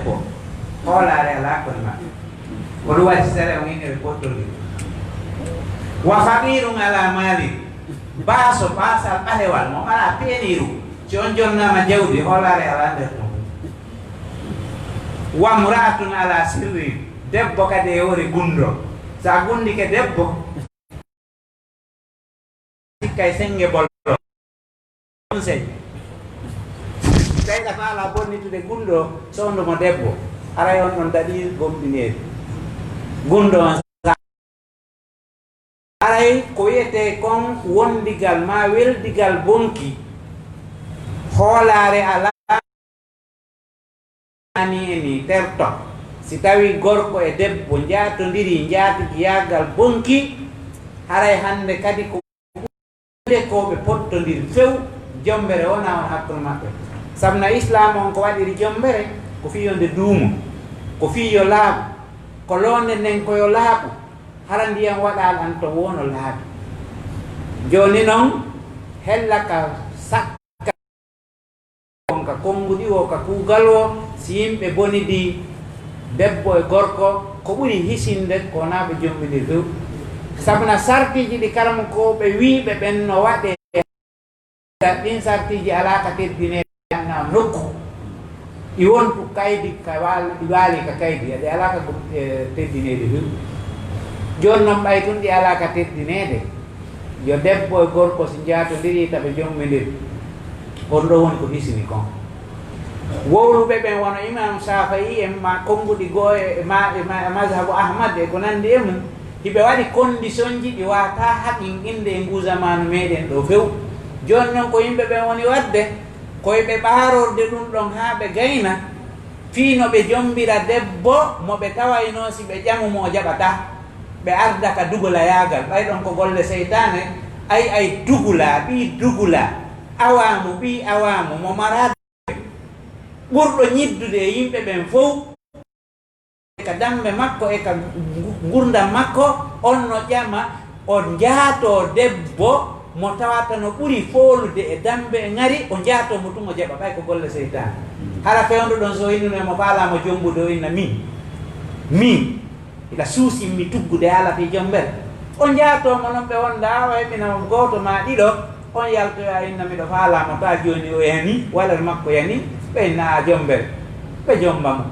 debbo hoolare ala kono maɓɓe ko ɗum waɗi sere o inere pottolɗi wa faqirun ala mali baaso baasal ɓalewal mo ala peeniru si on jonnama jawdi hoolare ala nder ɗum wa mraatun ala sirri debbo kadi e wori gundo sa gundike debbo sikkay senge bolɗo conseil tawi ka faala bonnitude gundo sowndumo debbo aray on ɗon daɗi gomɗineede gundo on aray ko wiyete kon wondigal ma weldigal bonki hoolare ala ani eni terto si tawi gorko e debbo jaatodiri jaatigi yaagal bonki haray hande kadi ko koɓe pottodiri few jombere wona on hakkude maɓɓe sabna islam on ko waɗiri jombere ko fiyonde duumo ko fiyo laaɓu ko londe nden koyo laaɓu hara ndiyam waɗal an to wono laaɓi joni noon hella ka sakka on ka konngudi o ka kuugal o si yimɓe bonidi debbo e gorko ko ɓuri hisinde ko wona ɓe jombidir few sabuna sartiji ɗi karamo ko ɓe wiiɓe ɓen no waɗe ɗin sartiji ala ka teddinede na nokku ɗi wontu kaydi ɗi waali ka kaydi ɗi ala ka teddinede few joni noon ɓay tun ɗi ala ka teddinede yo debbo e gorko so jaatodiri taɓe jommidir on ɗo woni ko hisini kon wowluɓe ɓen wono imam Shafi'i en ma konnguɗi goo e mazhabu ahmad e ko nandi e mum hiɓe waɗi condition ji ɗi wata haqqin inde e ngu zamanu meɗen ɗo few joni noon ko yimɓe ɓen woni wadde koyeɓe ɓaarorde ɗum ɗon ha ɓe gayna fiino ɓe jombira debbo moɓe tawayno si ɓe ƴamumo jaɓata ɓe arda ka dugula yaagal ɓay ɗon ko golle seytane ay dugula ɓi dugula awamu ɓi awamu mo mara ɓurɗo ñiddude e yimɓe ɓen fof ka dambe makko e ka gurdam makko on no ƴama o jaato debbo mo tawata no ɓuri foolude e dambe e ngari o jaato mo tun o jaɓa ɓay ko golle seytane hara fewndu ɗon so innuno mo faalamo jombude o inna min ila suusimmi tuggude haalati jombere on jaatomo noon ɓe wonda awa heɓinamo goto ma ɗiɗo on yaltoya inna miɗo faalamo ta joni o yani walla makko yani ɓe inna a jombere ɓe jombamo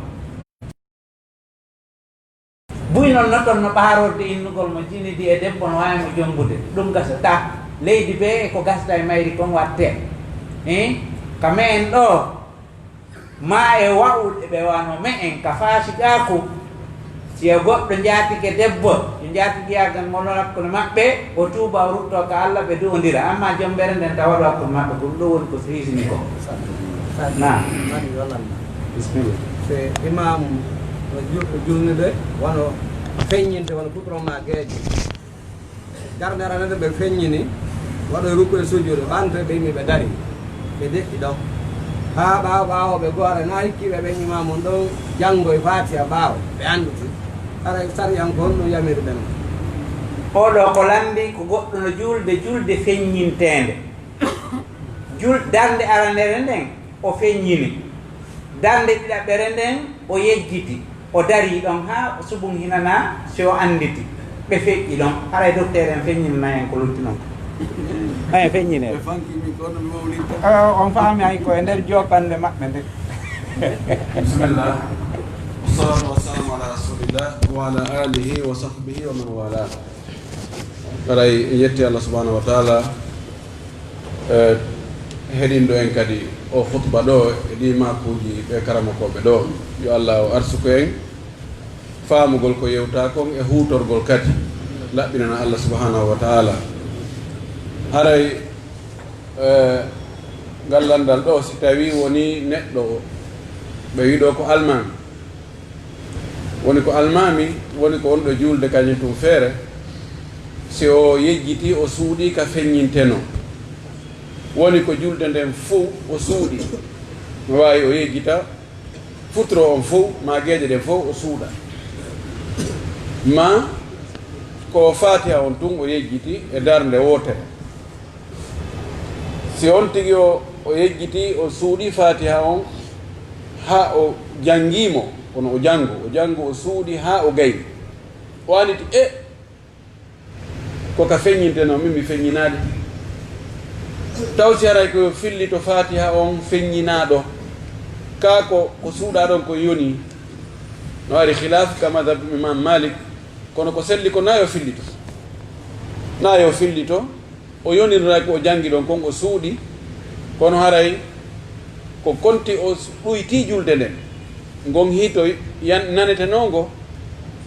buy noon noton no ɓaarorde innugol mo jinidi e debbo no wawimo jombude ɗum gasata leydi be ko gasda e mayri kon watte ka me en ɗo ma e wawuɗe ɓe wano me en ka faasigaku si e goɗɗo jaatike debbo yo jaatigi yagal ngono hakkude maɓɓe o tuuba o rutto ka Allah ɓe duwodira amma jombere nden tawaɗo hakkude maɓɓe ko ɗum ɗo woni ko hisini ko na bisimilla se imam julnude wono feññinde wono putroma gueeƴe darde aranede ɓe feññini waɗo rukkude sujude ɓante ɓe yimɓe ɓe dari ɓe deƴƴi ɗon ha ɓawoɓe goore na hikkiɓe ɓen imamum ɗon janngo e fatiha ɓaawo ɓe anduti ara sariyan ko honno yamiri ɓen oɗo ko landi ko goɗɗo no julde feññintede darde aranere nden o feññini darde ɗiɗaɓɓere nden o yejjiti o dari ɗon ha subum hinana so anditi ɓe feƴƴi ɗon haray docteur en feññinana en ko lutti noon ay feññine on faami ay ko e nder joɓɓande maɓɓe nde bismillah wassalatu wassalamu ala rasulillah wa ala alihi wa sahbihi wa man wala aray yetti Allah subhanahu wa taala heɗinɗo en kadi o khutba ɗo e ɗi makuji ɓe karamakoɓe ɗo yo Allah o arsuko en faamugol ko yewta kon e hutorgol kadi laɓɓinana Allah subhanahu wa taala haray gallandal ɗo si tawi woni neɗɗo ɓe wiɗo ko almami woni ko almami woni ko wonɗo julde kañum tum feere si o yejjiti o suuɗi ka feññinteno woni ko julde nden fof o suuɗi no wawi o yejjita futuro on fof ma gueɗe ɗen fof o suuɗa ma ko fatiha on tun o yejjiti e darde wotere si on tigi o yejjiti o suuɗi fatiha on ha o jangimo kono o jango o suudi ha o gayni o anditi koka feññinteno min mi feññinaade taw si haray ko fillito fatiha on feññinaaɗo ka ko suuɗa ɗon ko yoni no ari khilaf ka madhab imam malik kono ko selli ko nayo fillito o yonirray ko o jangi ɗon kon o suuɗi kono haray ko konti o ɗuyti julde nden ngon hito nanete nongo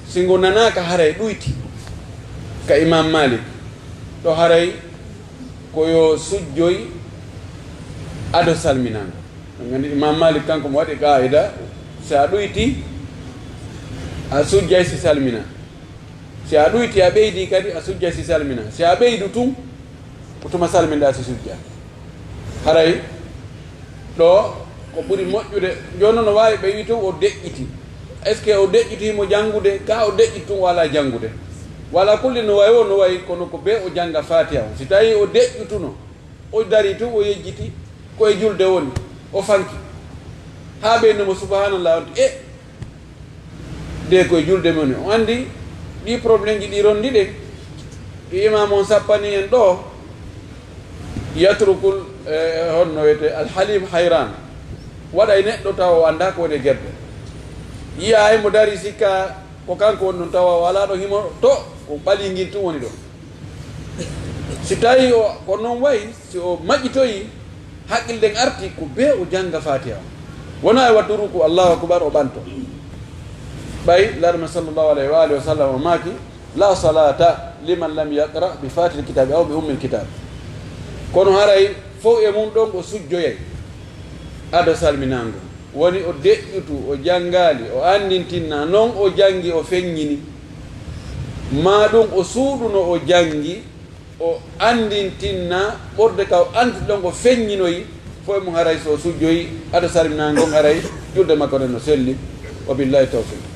singo nanaka haray ɗuyti ka imam malik ɗo haray koyo sujjoy ado salminango gandi imam malik kanko mo waɗi qaida si a ɗuyti a sujjay si salmina si a ɗuyti a ɓeydi kadi a sujjay si salmina si a ɓeydu tun ko tuma salminɗa si sujja haray ɗo ko ɓuri moƴƴude joni no wawi ɓe wi tun o deƴƴiti est ce que o deƴƴitimo janngude ka o deƴƴiti tun wala janngude wala kulli no wayi kono ko be o janga fatiha o si tawi o deƴƴutuno o dari tun o yejjiti koye julde woni o fanki ha ɓeynimo subhanallah on de koye julde moni o andi ɗi probléme ji ɗi rondi ɗe ɗi imam on sappani en ɗo yatrukul honno wiyete alhalim hayran waɗa e neɗɗo tawa o anda ko woni guerde yiya hay mo dari sikka ko kanko woni ɗon tawa wala ɗo himo to ko ɓalingil tun woni ɗo si tawi ko noon wayi si o maƴƴitoyi haqqilden arti ko be o janga fatiha wona e waddu ruku allahu akbar o ɓanto ɓay larma sallllahu alayhi wa alihi wa sallam o maaki la salata liman lam yaqra bi fatihil kitabi aw bi ummil kitab kono haray fof e mum ɗon o sujjoyay ado salminango woni o deƴƴutu o jangali o andintinna noon o jangi o feññini ma ɗum o suuɗuno o jangi o andintinna ɓorde ka o andi ɗon o feññinoyi fof e mum haray so sujjoyi ado salminango haray julde makko nden no selli wa billahi tawfiq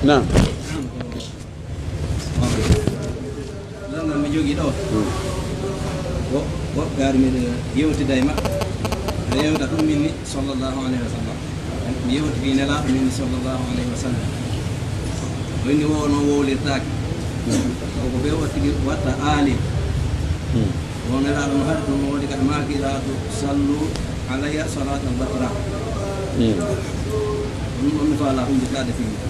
nam mi jogi ɗo woɓɓe ari miɗe yewtida e maɓɓe aɗa yewta ɗum minni sallllahu alayhi wa sallam mi yewtiki nelaɗo minni sallllahu alayhi wa sallam wonni wo noon wowlirtaki koko ɓe wattigi watta aali o nelaɗo no haɗi ɗum wodi kadi makiraɗo sallu alayya salatan batira ɗum ɗon mi fala hunde fini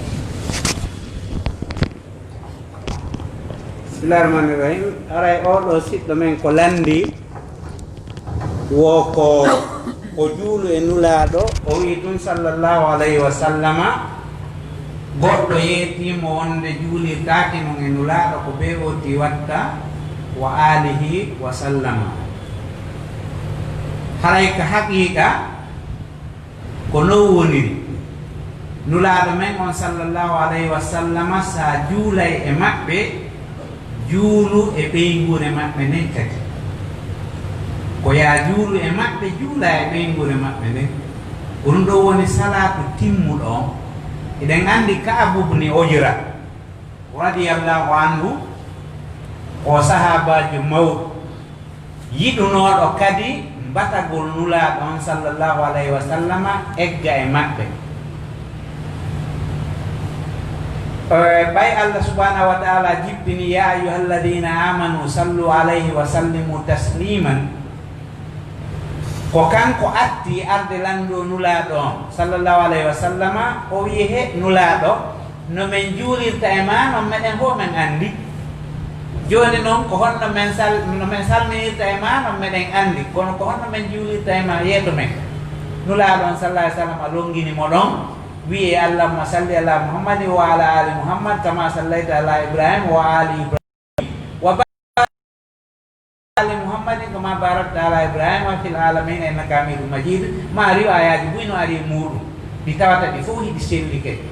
bismillahirrahmanirrahim aray oɗo siɗɗo men ko landi wo ko juulu e nulaɗo o wi ɗum sallllahu alayhi wa sallama goɗɗo yeetimo wonde juulirtaki non e nulaɗo ko be oti watta wa alihi wa sallama haray ka haqiqa ko non woniri nulaɗo men on sallllahu alayhi wa sallama sa juulay e maɓɓe juulu e ɓeygure maɓɓe nden kadi ko ya juulu e maɓɓe juula e ɓeygure maɓɓe nden ɗum ɗo woni salatu timmuɗo on eɗen andi Ka'ab ibn Ujra radiyallahu anhu o sahabajo mawɗo yiɗunoɗo kadi batagol nulaɗo on sallllahu alayhi wa sallama egga e maɓɓe ɓay Allah subhanahu wa ta'ala jippini ya ayyuhalladhina amanu sallu alayhi wa sallimu tasliman ko kanko atti arde lando nulaɗo on sallllahu alayhi wa sallama o wi he nulaɗo no men juulirta e ma non meɗen fof men andi joni noon ko honno no men salminirta e ma non meɗen andi kono ko honno men juulirta e ma yeeto men nulaɗo on sallallahu alayhi wa sallam a longguinimo ɗon wiye allahumma salli ala muhammadin wa ala ali muhammad kama sallaita ala ibrahim wa ali ibrahim wa ali muhammadin kama barakta ala ibrahim wa fil alamin innaka hamidum majid ma riwayaji buyno ari muɗum ɗi tawata ɗi fof hiɗi selli kadi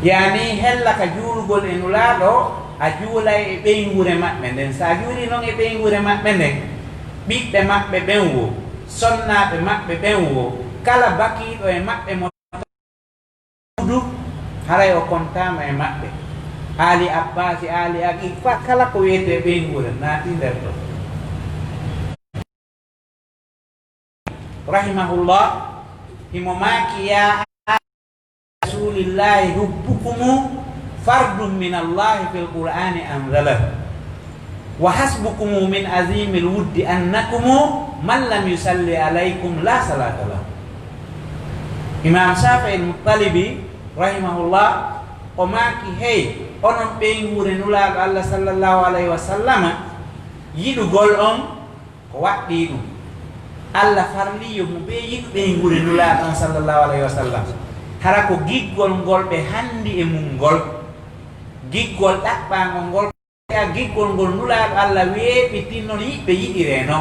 yani hella ka juulugol e nulaɗo a juulay e ɓeygure maɓɓe nden sa juuli noon e ɓeygure maɓɓe nden ɓiɓɓe maɓɓe ɓen wo sonnaɓe maɓɓe ɓen wo kala bakiɗo e maɓɓe mo haray o kontama e maɓɓe ali abbasi ali aqil fa kala ko wiyete ɓeygure naati nder ɗo rahimahullah himo maki ya rasulillahi hubbukumu fardun minallahi fil qur'ani anzalah wa hasbukumu min azimil wuddi annakumu man lam yusalli alaikum la salata lahu. Imam Syafi'i Muttalibi rahimahullah o maki hey onon ɓe nguure nulaaɗo Allah sallallahu alayhi wa sallama yiɗugol on ko waɗɗi ɗum Allah farliyo mo ɓe yiɗɓe nguure nulaaɗo on sallallahu alayhi wa sallam hara ko giggol ngol ɓe handi e mum ngol giggol ɗaɓɓangol ngol a giggol ngol nulaaɗo Allah weeɓitinnon yiɓɓe yiɗireno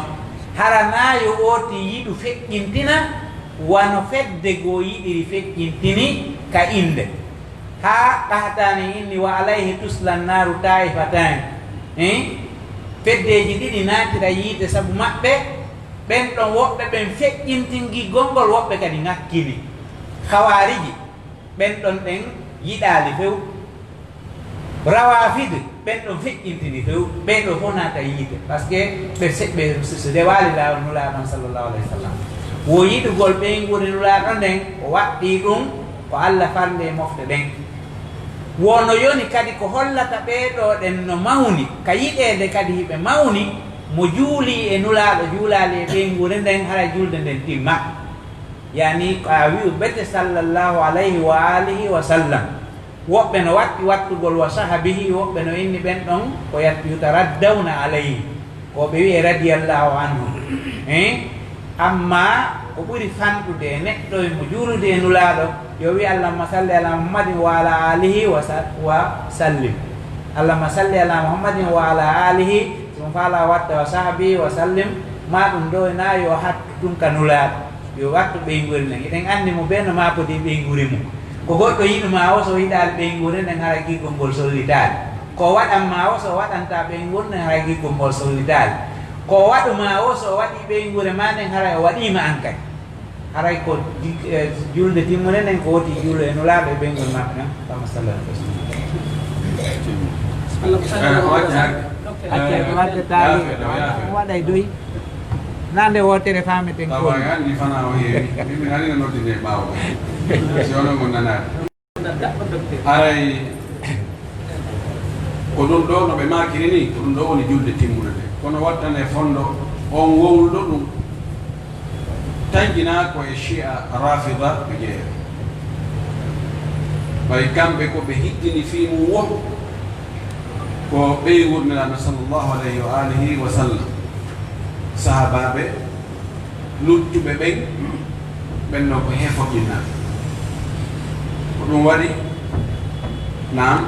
hara nayo oti yiɗu feƴƴintina wano fedde goo yiɗiri feƴƴintini ka inde ha qahtani inni wa alayhi tuslan naru taifatan feddeji ɗiɗi natira yiite sabu maɓɓe ɓen ɗon woɓɓe ɓen feƴƴintingi gongol woɓɓe kadi ŋakkini hawariji ɓen ɗon ɓen yiɗali few rawafide ɓen ɗon feƴƴintini few ɓen ɗo fof nata yiite par ce que ɓe so dewali lawol nulaɗon sallllahu alayhi wa sallam wo yiɗugol ɓen woni nulaɗo nden o waɗɗi ɗum ko Allah farde mofte ɗen wono yoni kadi ko hollata ɓeɗo ɗen no mawni ka yiɗede kadi hiɓe mawni mo juuli e nulaɗo juulali e ɓeygure nden hara julde nden timma yani ko a wi'u bete sallllahu alayhi wa alihi wa sallam woɓɓe no watti wattugol wa sahabihi woɓɓe no inni ɓen ɗon ko yutaraddawna alayhi ko ɓe wiye radiyallahu anhu amma ko ɓuri fanɗude e neɗɗo mo juulude e nulaaɗo yo wi allahumma salli ala muhammadin wa ala alihi wa sallim allahumma salli ala muhammadin wa ala alihi ɗum faala watta wa sahbi wa sallim ma ɗum ɗo na yo hattu ɗum ka nulaaɗo yo wattu ɓeygol nden eɗen anndi mo ɓe no mapodi ɓeyguri mum ko goɗɗo yiɗuma o so yiɗaali ɓeygure nden hara giggol ngol sollitaali ko waɗanma o so waɗanta ɓeygol nden hara giggol ngol sollitaali ko waɗuma o so waɗi ɓeygure ma nden haray o waɗima an kadi haray ko julde timmune nden ko woti juulo e nulaaɗo e ɓeygol maɓɓe nan kama sallah accede wadde taali waɗay doyi nande wotere fameten ko andi fana o heewi min hanino noddine ɓaawo si ono mo nanade haray ko ɗum ɗo no ɓe makiri ni ko ɗum ɗo woni julde timmune nde kono wattane fondo on wowluɗo ɗum tangina koye chia rafida ɓe jeeya ɓay kamɓe ko ɓe hiddini fimu wo ko ɓeygurnelaɗo sallllahu alayhi wa alihi wa sallam sahabaɓe luttuɓe ɓen ɓenno ko hefotinnaɓe ko ɗum waɗi nam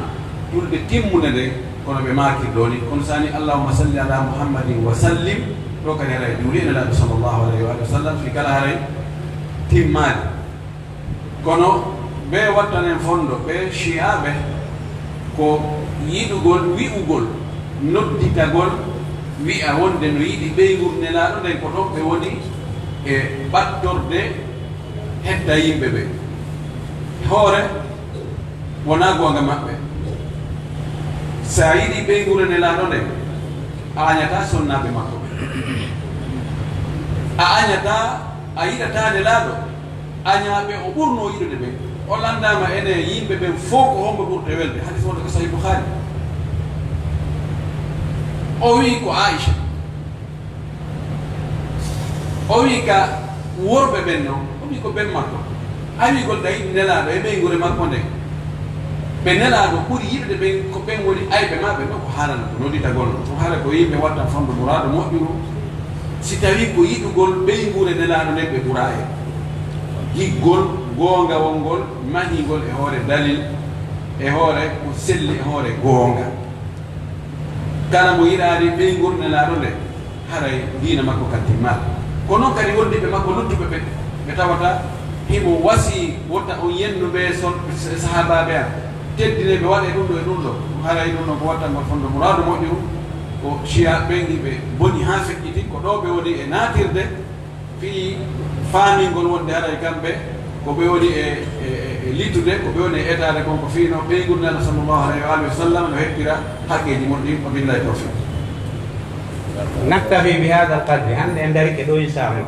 julde timmude nde kono ɓe makir ɗo ni kono sani allahumma salli ala muhammadin wa sallim ɗo kadi haray juuli enelaɗo sallllahu alayhi wa sallam fi kala haray timmade kono ɓe wattanen fondo ɓe chiaɓe ko yiɗugol wi'ugol nodditagol wi'a wonde no yiɗi ɓeygurnelaɗo nden ko ɗon ɓe woni e ɓattorde hedda yimɓe ɓe hoore wona gonga maɓɓe sa yiɗi ɓeygurnelaɗo nden a añata sonnaɓe makko a añata a yiɗata nelaɗo añaɓe o ɓurno yiɗude ɓe o landama ene yimɓe ɓen fof ko homɓe ɓurɗe welde hadis wonde ko sahih boukhari o wi ko aicha o wi ka worɓe ɓen noon o wi ko ɓen makko a wi gol ɗayiɗi nelaɗo e ɓeygure makko nden ɓe nelaɗo ɓuuri yiɗude ɓen ko ɓen woni ayɓe maɓe ɗo ko haalana ko nodditagol no ɗum haala ko yimɓe watta fondo muraado moƴƴuru si tawi ko yiɗugol ɓeygure nelaɗo nden ɓe ɓura e higgol goonga wongol mahigol e hoore dalil e hoore ko selli e hoore goonga kala mo yiɗaari ɓeygurnelaaɗo nde haray diina makko ka timmaɗo ko noon kadi wondiɓe makko luttuɓe ɓe ɓe tawata himo wasi wotta on yennuɓe sahabaɓe an teddine ɓe waɗe ɗum ɗo e ɗum ɗo haray ɗum ɗon ko wattangol fondo muraadu moƴƴuru ko chia ɓengiɓe boni ha feƴƴiti ko ɗo ɓe woni e naatirde fii faamingol wonde haray kamɓe ko ɓe woni e littude ko ɓe woni e etade konko fiino ɓeygurnelaɗo sallllahu alayhi wa alihi wa sallam no heɓɓira haqqeji mon ɗin ko billahi tawfiq naktafi bi hada alqadri hande en dari ke ɗo inchallah